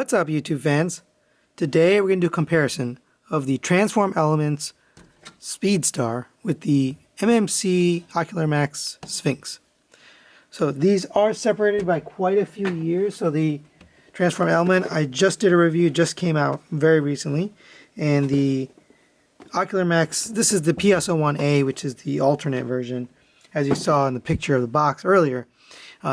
What's up, YouTube fans? Today we're going to do a comparison of the Transform Elements Speedstar with the MMC Ocular Max Sphinx. So these are separated by quite a few years. So the Transform Element, I just did a review, just came out very recently. And the Ocular Max, this is the PS-01A, which is the alternate version, as you saw in the picture of the box earlier.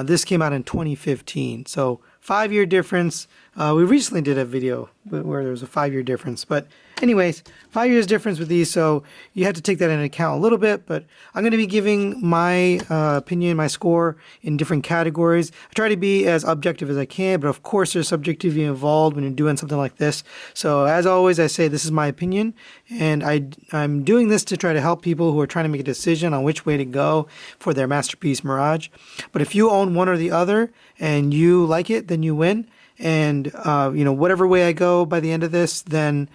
This came out in 2015, so 5-year difference. We recently did a video where there was a 5-year difference, but anyways, 5 years difference with these, so you have to take that into account a little bit. But I'm going to be giving my opinion, my score in different categories. I try to be as objective as I can, but of course there's subjectivity involved when you're doing something like this. So as always, I say this is my opinion, and I'm doing this to try to help people who are trying to make a decision on which way to go for their masterpiece Mirage. But if you own one or the other and you like it, then you win. And whatever way I go by the end of this, then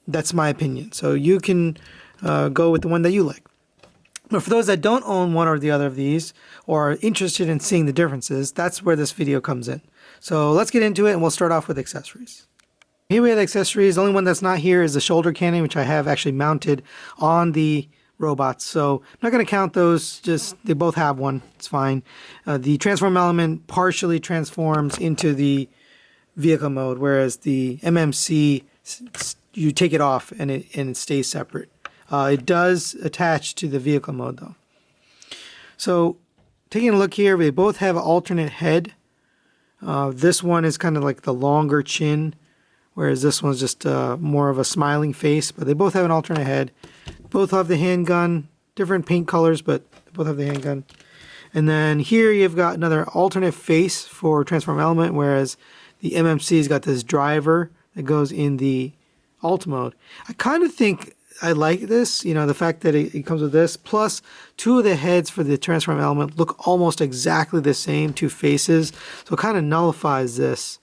that's my opinion. So you can go with the one that you like. But for those that don't own one or the other of these, or are interested in seeing the differences, that's where this video comes in. So let's get into it, and we'll start off with accessories. Here we have the accessories. The only one that's not here is the shoulder cannon, which I have actually mounted on the robots. So I'm not going to count those, just they both have one. It's fine. The transform element partially transforms into the vehicle mode, whereas the MMC, you take it off and it stays separate. It does attach to the vehicle mode though. So taking a look here, they both have an alternate head. This one is kind of like the longer chin, whereas this one's just more of a smiling face, but they both have an alternate head. Both have the handgun, different paint colors, but they both have the handgun. And then here you've got another alternate face for Transform Element, whereas the MMC's got this driver that goes in the alt mode. I kind of think I like this, the fact that it comes with this, plus two of the heads for the Transform Element look almost exactly the same, two faces, so it kind of nullifies this,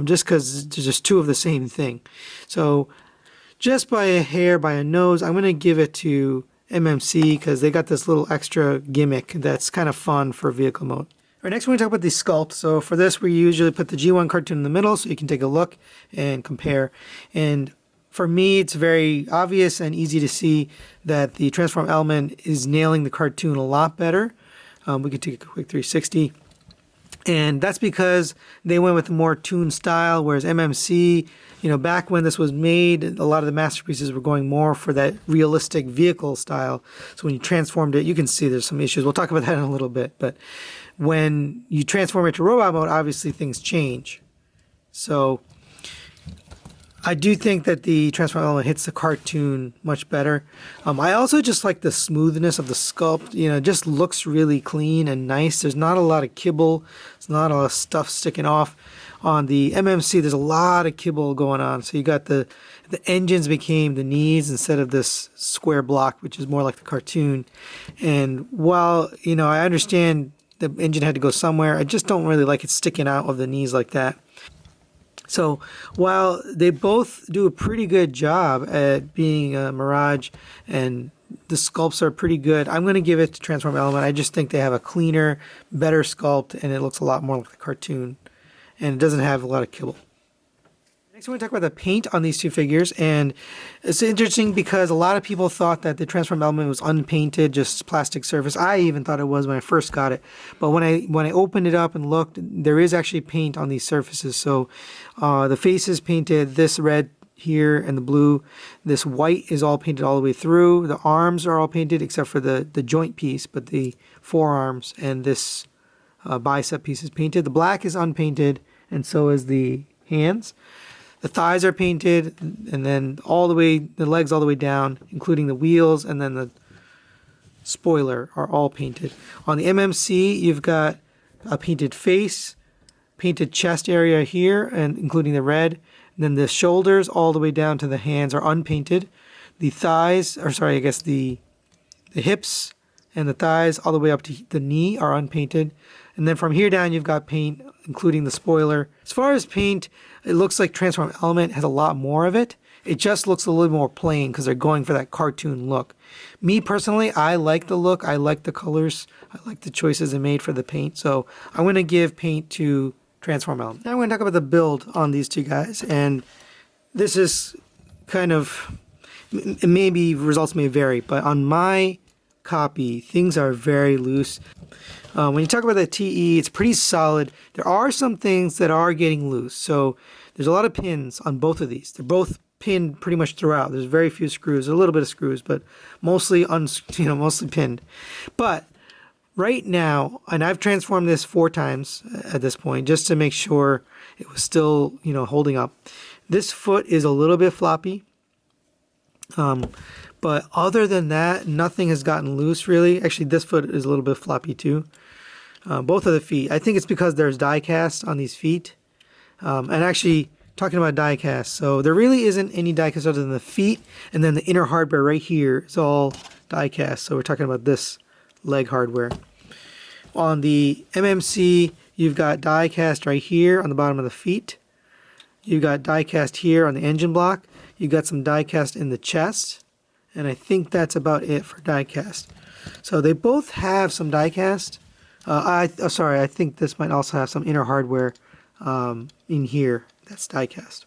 just because there's just two of the same thing. So just by a hair, by a nose, I'm going to give it to MMC because they got this little extra gimmick that's kind of fun for vehicle mode. All right, next we're going to talk about the sculpt. So for this, we usually put the G1 cartoon in the middle so you can take a look and compare. And for me, it's very obvious and easy to see that the Transform Element is nailing the cartoon a lot better. We could take a quick 360. And that's because they went with a more toon style, whereas MMC, back when this was made, a lot of the masterpieces were going more for that realistic vehicle style. So when you transformed it, you can see there's some issues. We'll talk about that in a little bit. But when you transform it to robot mode, obviously things change. So I do think that the Transform Element hits the cartoon much better. I also just like the smoothness of the sculpt. It just looks really clean and nice. There's not a lot of kibble. There's not a lot of stuff sticking off. On the MMC, there's a lot of kibble going on. So you got the engines became the knees instead of this square block, which is more like the cartoon. And while, I understand the engine had to go somewhere, I just don't really like it sticking out of the knees like that. So while they both do a pretty good job at being a Mirage and the sculpts are pretty good, I'm going to give it to Transform Element. I just think they have a cleaner, better sculpt, and it looks a lot more like the cartoon. And it doesn't have a lot of kibble. Next, we're going to talk about the paint on these two figures. And it's interesting because a lot of people thought that the Transform Element was unpainted, just plastic surface. I even thought it was when I first got it. But when I opened it up and looked, there is actually paint on these surfaces. So the face is painted, this red here and the blue. This white is all painted all the way through. The arms are all painted except for the joint piece, but the forearms and this bicep piece is painted. The black is unpainted, and so is the hands. The thighs are painted, and then all the way, the legs all the way down, including the wheels, and then the spoiler are all painted. On the MMC, you've got a painted face, painted chest area here, and including the red. And then the shoulders all the way down to the hands are unpainted. The thighs, the hips and the thighs all the way up to the knee are unpainted. And then from here down, you've got paint, including the spoiler. As far as paint, it looks like Transform Element has a lot more of it. It just looks a little more plain because they're going for that cartoon look. Me personally, I like the look. I like the colors. I like the choices they made for the paint. So I'm going to give paint to transform element. Now I'm going to talk about the build on these two guys, and this is kind of, maybe results may vary, but on my copy, things are very loose. When you talk about the TE, it's pretty solid. There are some things that are getting loose. So there's a lot of pins on both of these. They're both pinned pretty much throughout. There's very few screws, a little bit of screws, but mostly mostly pinned. But right now, and I've transformed this 4 times at this point just to make sure it was still, holding up. This foot is a little bit floppy. But other than that, nothing has gotten loose really. Actually, this foot is a little bit floppy too. Both of the feet. I think it's because there's die cast on these feet. And actually, talking about die cast, so there really isn't any die cast other than the feet, and then the inner hardware right here is all die cast. So we're talking about this leg hardware. On the MMC, you've got die cast right here on the bottom of the feet. You've got die cast here on the engine block. You've got some die cast in the chest. And I think that's about it for die cast. So they both have some die cast. I think this might also have some inner hardware in here that's die cast.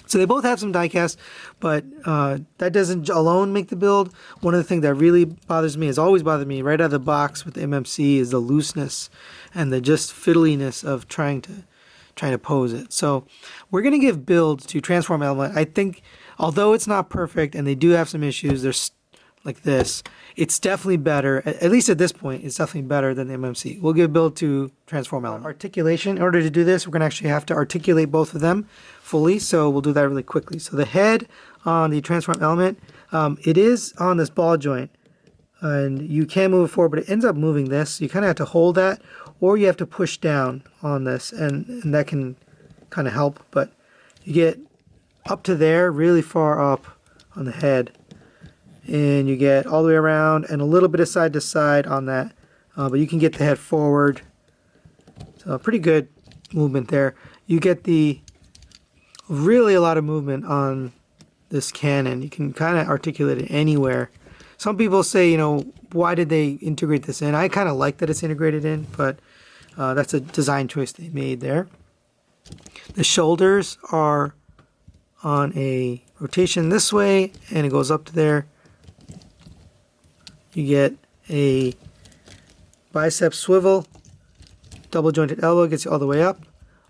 So they both have some die cast, but that doesn't alone make the build. One of the things that really bothers me, has always bothered me right out of the box with the MMC, is the looseness and the just fiddliness of trying to pose it. So we're going to give builds to transform element. I think, although it's not perfect and they do have some issues, there's like this, it's definitely better, at least at this point, it's definitely better than the MMC. We'll give build to transform element. Articulation, in order to do this, we're going to actually have to articulate both of them fully, so we'll do that really quickly. So the head on the transform element, it is on this ball joint, and you can move it forward, but it ends up moving this, so you kind of have to hold that, or you have to push down on this, and that can kind of help, but you get up to there, really far up on the head, and you get all the way around and a little bit of side to side on that, but you can get the head forward, so pretty good movement there. You get really a lot of movement on this cannon. You can kind of articulate it anywhere. Some people say, why did they integrate this in? I kind of like that it's integrated in, but that's a design choice they made there. The shoulders are on a rotation this way, and it goes up to there. You get a bicep swivel, double jointed elbow gets you all the way up.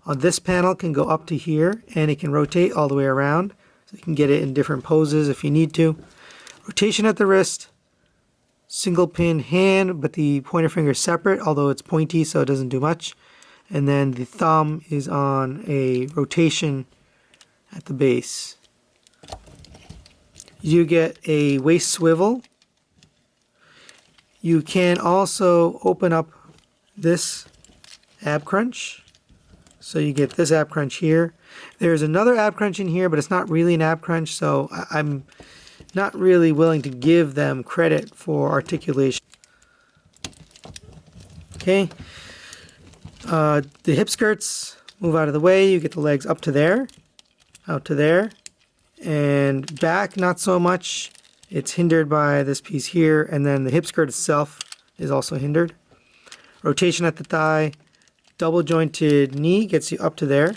On this panel can go up to here, and it can rotate all the way around, so you can get it in different poses if you need to. Rotation at the wrist, single pin hand, but the pointer finger is separate, although it's pointy, so it doesn't do much. And then the thumb is on a rotation at the base. You get a waist swivel. You can also open up this ab crunch. So you get this ab crunch here. There's another ab crunch in here, but it's not really an ab crunch, so I'm not really willing to give them credit for articulation. Okay. The hip skirts move out of the way. You get the legs up to there, out to there, and back not so much. It's hindered by this piece here, and then the hip skirt itself is also hindered. Rotation at the thigh, double jointed knee gets you up to there.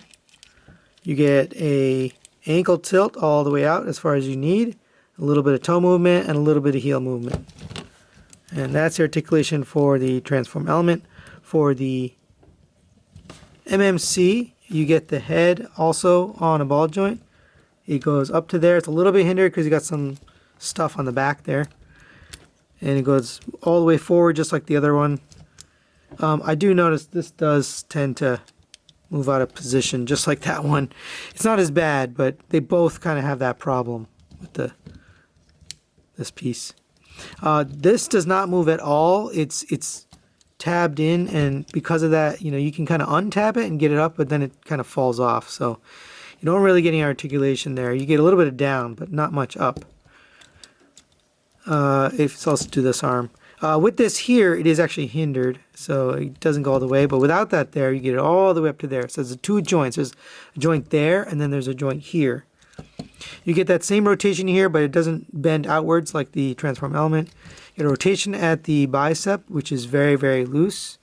You get a ankle tilt all the way out as far as you need, a little bit of toe movement, and a little bit of heel movement. And that's the articulation for the transform element. For the MMC, you get the head also on a ball joint. It goes up to there. It's a little bit hindered because you got some stuff on the back there. And it goes all the way forward just like the other one. I do notice this does tend to move out of position just like that one. It's not as bad, but they both kind of have that problem with this piece. This does not move at all. It's tabbed in, and because of that, you can kind of untab it and get it up, but then it kind of falls off. So you don't really get any articulation there. You get a little bit of down, but not much up. It's also to this arm. With this here, it is actually hindered, so it doesn't go all the way. But without that there, you get it all the way up to there. So there's 2 joints. There's a joint there, and then there's a joint here. You get that same rotation here, but it doesn't bend outwards like the transform element. You get a rotation at the bicep, which is very, very loose.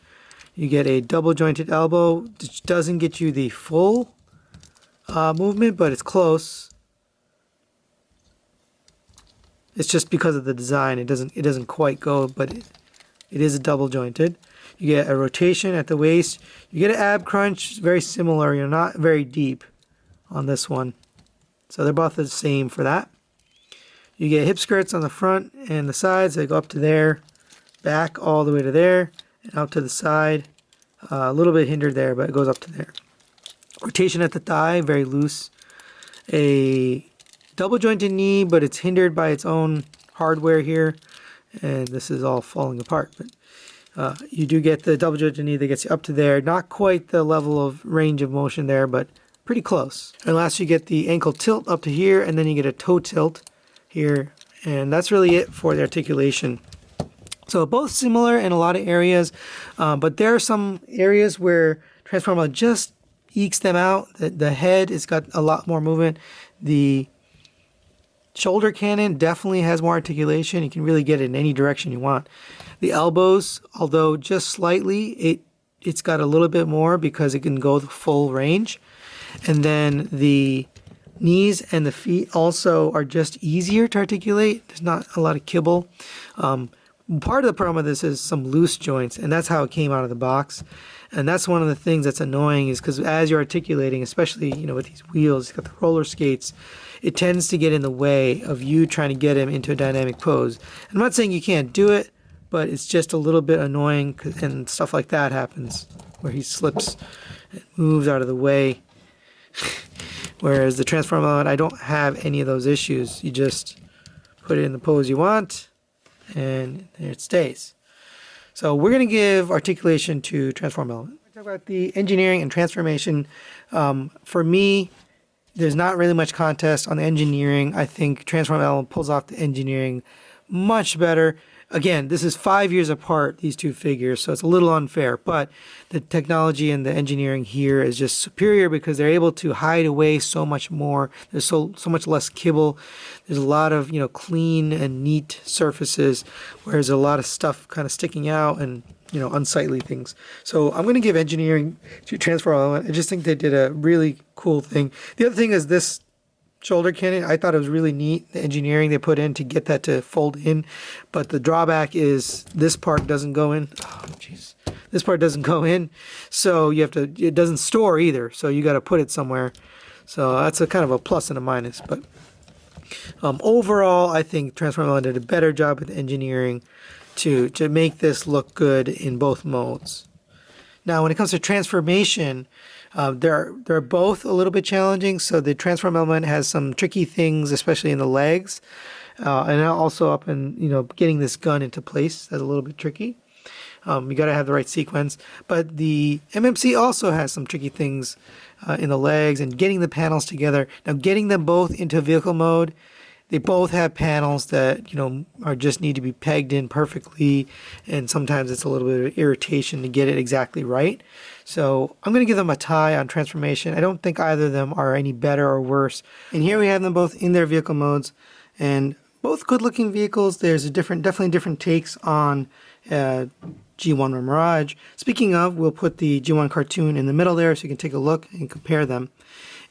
You get a double jointed elbow, which doesn't get you the full movement, but it's close. It's just because of the design, it doesn't quite go, but it is a double jointed. You get a rotation at the waist. You get an ab crunch, very similar. You're not very deep on this one. So they're both the same for that. You get hip skirts on the front and the sides. They go up to there, back all the way to there, and out to the side. A little bit hindered there, but it goes up to there. Rotation at the thigh, very loose. A double jointed knee, but it's hindered by its own hardware here. And this is all falling apart. But you do get the double jointed knee that gets you up to there. Not quite the level of range of motion there, but pretty close. And last you get the ankle tilt up to here, and then you get a toe tilt here. And that's really it for the articulation. So both similar in a lot of areas, but there are some areas where Transform Element just ekes them out. The head has got a lot more movement. The shoulder cannon definitely has more articulation. You can really get it in any direction you want. The elbows, although just slightly, it's got a little bit more because it can go the full range. And then the knees and the feet also are just easier to articulate. There's not a lot of kibble. Part of the problem with this is some loose joints, and that's how it came out of the box. And that's one of the things that's annoying, is because as you're articulating, especially with these wheels, you've got the roller skates, it tends to get in the way of you trying to get him into a dynamic pose. I'm not saying you can't do it, but it's just a little bit annoying, and stuff like that happens where he slips and moves out of the way. Whereas the Transform Element, I don't have any of those issues. You just put it in the pose you want, and there it stays. So we're going to give articulation to Transform Element. Talk about the engineering and transformation. For me, there's not really much contest on the engineering. I think Transform Element pulls off the engineering much better. Again, this is 5 years apart, these two figures, so it's a little unfair, but the technology and the engineering here is just superior because they're able to hide away so much more. There's so much less kibble. There's a lot of, clean and neat surfaces, whereas a lot of stuff kind of sticking out and, unsightly things. So I'm going to give engineering to Transform Element. I just think they did a really cool thing. The other thing is this shoulder cannon. I thought it was really neat, the engineering they put in to get that to fold in, but the drawback is this part doesn't go in. Oh jeez, this part doesn't go in, so you have to, it doesn't store either, so you got to put it somewhere. So that's a kind of a plus and a minus. But overall, I think Transform Element did a better job with engineering to make this look good in both modes. Now when it comes to transformation, they're both a little bit challenging. So the Transform Element has some tricky things, especially in the legs, and also up in getting this gun into place. That's a little bit tricky. You got to have the right sequence. But the MMC also has some tricky things in the legs and getting the panels together. Now getting them both into vehicle mode. They both have panels that are just need to be pegged in perfectly, and sometimes it's a little bit of irritation to get it exactly right. So I'm going to give them a tie on transformation. I don't think either of them are any better or worse. And here we have them both in their vehicle modes, and both good-looking vehicles. There's definitely different takes on G1 or Mirage. Speaking of, we'll put the G1 cartoon in the middle there so you can take a look and compare them.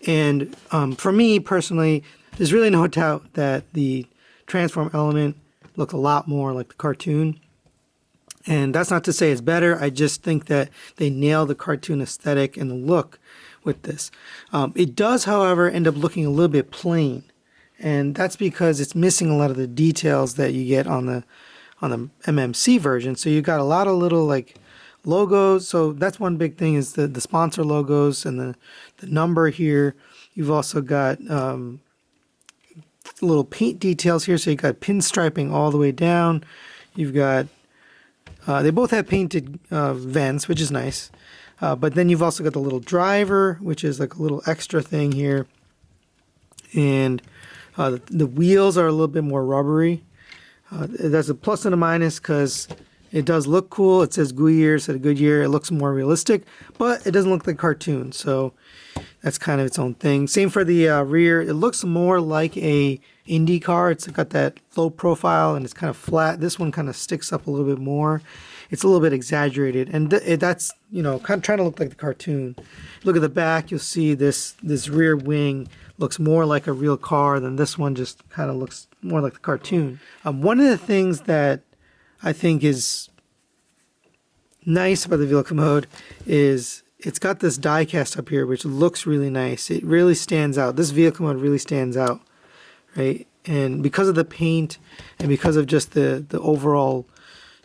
And for me personally, there's really no doubt that the Transform Element looks a lot more like the cartoon. And that's not to say it's better. I just think that they nail the cartoon aesthetic and the look with this. It does, however, end up looking a little bit plain. And that's because it's missing a lot of the details that you get on the MMC version. So you got a lot of little logos. So that's one big thing, is the sponsor logos and the number here. You've also got little paint details here, so you got pinstriping all the way down. You've got they both have painted vents, which is nice, but then you've also got the little driver, which is like a little extra thing here, and the wheels are a little bit more rubbery. That's a plus and a minus because it does look cool. It says Goodyear instead of Goodyear. It looks more realistic, but it doesn't look like cartoon, so that's kind of its own thing. Same for the rear. It looks more like a Indy car. It's got that low profile and it's kind of flat. This one kind of sticks up a little bit more. it's a little bit exaggerated, and that's, you know, kind of trying to look like the cartoon. Look at the back, you'll see this rear wing looks more like a real car than this one just kind of looks more like the cartoon. One of the things that I think is nice about the vehicle mode is it's got this die cast up here, which looks really nice. It really stands out. This vehicle mode really stands out, right? And because of the paint and because of just the overall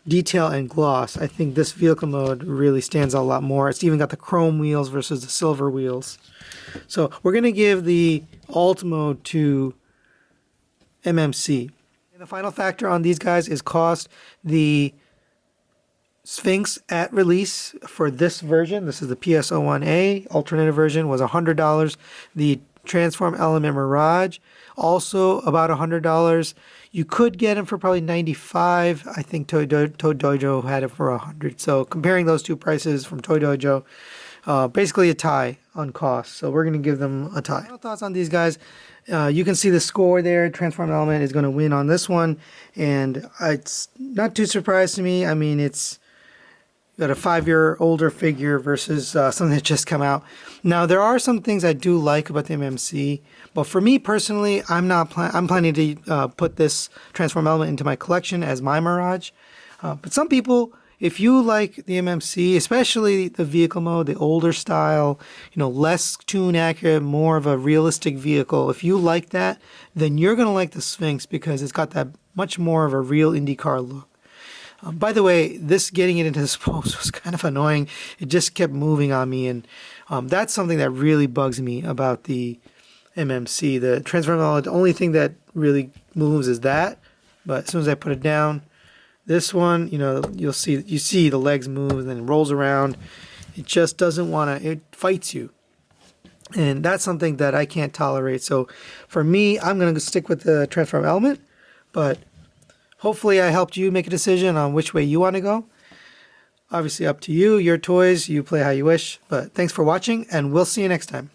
detail and gloss, I think this vehicle mode really stands out a lot more. It's even got the chrome wheels versus the silver wheels. So we're going to give the alt mode to MMC. And the final factor on these guys is cost. The Sphinx at release for this version, this is the PS-01A alternative version, was $100. The Transform Element Mirage, also about $100. You could get them for probably $95. I think Toy Dojo had it for $100. So comparing those two prices from Toy Dojo, basically a tie on cost. So we're going to give them a tie. Final thoughts on these guys. You can see the score there. Transform Element is going to win on this one, and it's not too surprised to me. I mean, it's got a 5-year older figure versus something that just come out. Now, there are some things I do like about the MMC, but for me personally, I'm planning to put this Transform Element into my collection as my Mirage. But some people, if you like the MMC, especially the vehicle mode, the older style, you know, less tune accurate, more of a realistic vehicle, if you like that, then you're going to like the Sphinx because it's got that much more of a real IndyCar look. By the way, this getting it into this pose was kind of annoying. It just kept moving on me, and that's something that really bugs me about the MMC. The Transform Element, the only thing that really moves is that, but as soon as I put it down, this one, you know, you see the legs move and then it rolls around. It just doesn't want to, it fights you. And that's something that I can't tolerate. So for me, I'm going to stick with the Transform Element, but hopefully I helped you make a decision on which way you want to go. Obviously up to you, your toys, you play how you wish. But thanks for watching, and we'll see you next time.